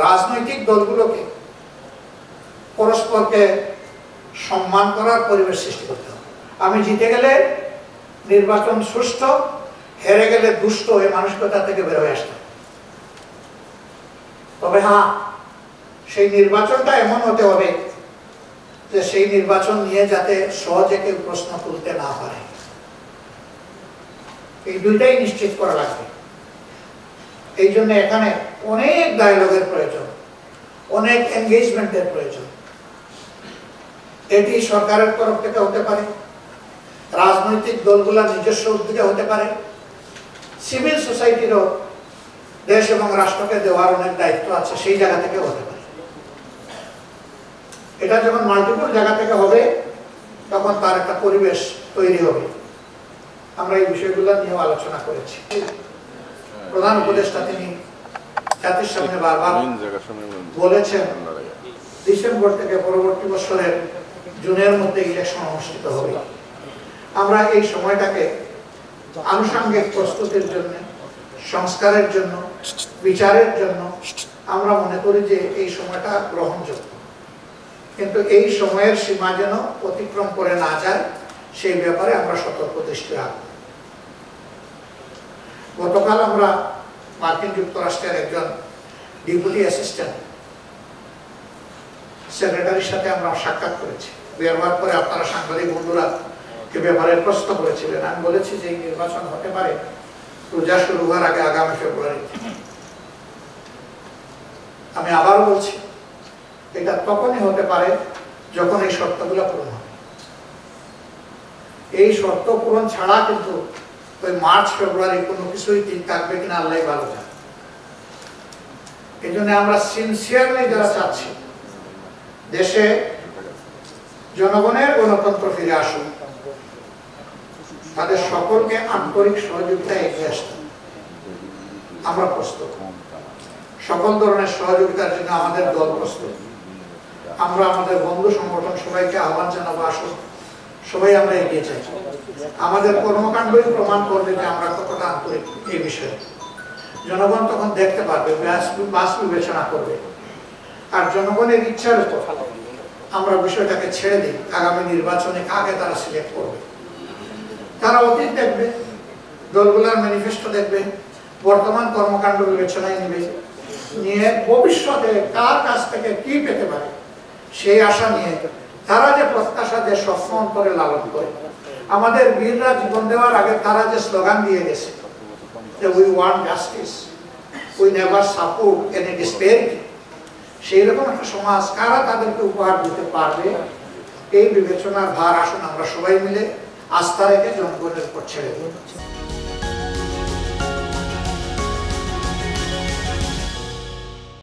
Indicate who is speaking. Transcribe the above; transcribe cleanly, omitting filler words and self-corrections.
Speaker 1: রাজনৈতিক দলগুলোকে পরস্পরকে সম্মান করার পরিবেশ সৃষ্টি করতে হবে। আমি জিতে গেলে নির্বাচন সুষ্ঠু, হেরে গেলে দুষ্ট এই মানসিকতা থেকে বের হয়ে আসতে হবে। তবে হ্যাঁ, সেই নির্বাচনটা এমন হতে হবে যে সেই নির্বাচন নিয়ে যাতে সহজে কেউ প্রশ্ন তুলতে না পারে। এই দুইটাই নিশ্চিত করা লাগবে। এই জন্য এখানে অনেক ডায়ালগের প্রয়োজন, অনেক এনগেজমেন্টের প্রয়োজন। এটি সরকারের তরফ থেকে হতে পারে, রাজনৈতিক দলগুলোর নিজস্ব উদ্যোগে হতে পারে, সিভিল সোসাইটিরও দেশ এবং রাষ্ট্রকে দেওয়ার অনেক দায়িত্ব আছে, সেই জায়গা থেকে হতে পারে। এটা যখন মাল্টিপল জায়গা থেকে হবে তখন তার একটা পরিবেশ তৈরি হবে। আমরা এই বিষয়গুলো নিয়েও আলোচনা করেছি। প্রধান উপদেষ্টা তিনি জাতির সামনে বারবার বলেছেন ডিসেম্বর থেকে পরবর্তী বছরের জুনের মধ্যে ইলেকশন অনুষ্ঠিত হবে। আমরা এই সময়টাকে আনুষঙ্গিক প্রস্তুতির জন্য, সংস্কারের জন্য, বিচারের জন্য আমরা মনে করি যে এই সময়টা গ্রহণযোগ্য। কিন্তু এই সময়ের সীমা যেন অতিক্রম করে না যায় সেই ব্যাপারে আমরা সতর্ক দৃষ্টি রাখব। গতকাল আমরা মার্কিন যুক্তরাষ্ট্রের একজন ডেপুটি অ্যাসিস্ট্যান্ট সেক্রেটারির সাথে আমরা সাক্ষাৎ করেছি। বের হওয়ার পরে আপনারা সাংবাদিক বন্ধুরা এ ব্যাপারে প্রশ্ন করেছিলেন। আমি বলেছি যে এই নির্বাচন হতে পারে রোজা শুরু হওয়ার আগে, আগামী ফেব্রুয়ারিতে। আমি আবারও বলছি, এটা তখনই হতে পারে যখন এই শর্তগুলো পূরণ হবে। এই শর্ত পূরণ ছাড়া কিন্তু ওই মার্চ ফেব্রুয়ারি কোনো কিছুই ঠিক থাকবে কিনা আল্লাহ ভালো জানে। এই জন্য আমরা সিনসিয়ারলি যারা চাচ্ছি দেশে জনগণের গণতন্ত্র ফিরে আসুক, তাদের সকলকে আন্তরিক সহযোগিতা এগিয়ে আসতে আমরা প্রস্তুত। সকল ধরনের সহযোগিতার জন্য আমাদের দল প্রস্তুত। আমরা আমাদের বন্ধু সংগঠন সবাইকে আহ্বান জানাবো, আসুন সবাই আমরা এগিয়ে যাই। আমাদের কর্মকাণ্ডই প্রমাণ করবে যে আমরা কতটা আন্তরিক এই বিষয়ে। জনগণ তখন দেখতে পারবে, বাস বিবেচনা করবে। আর জনগণের ইচ্ছার উপর আমরা বিষয়টাকে ছেড়ে দিই। আগামী নির্বাচনে কাকে তারা সিলেক্ট করবে, তারা অতীত দেখবে, দলগুলোর ম্যানিফেস্টো দেখবে, বর্তমান কর্মকাণ্ড বিবেচনায় নেবে, নিয়ে ভবিষ্যতে কার কাছ থেকে কি পেতে পারে সেই আশা নিয়ে তারা যে প্রত্যাশা, যে স্বপ্ন অন্তরে লালন করে। আমাদের বীররা জীবন দেওয়ার আগে তারা যে স্লোগান দিয়ে গেছে যে we want justice, we never support any disparity, সেই রকম একটা সমাজ কারা তাদেরকে উপহার দিতে পারবে, এই বিবেচনার ভার আসুন আমরা সবাই মিলে আস্থা রেখে জনগণের উপর ছেড়ে দিই।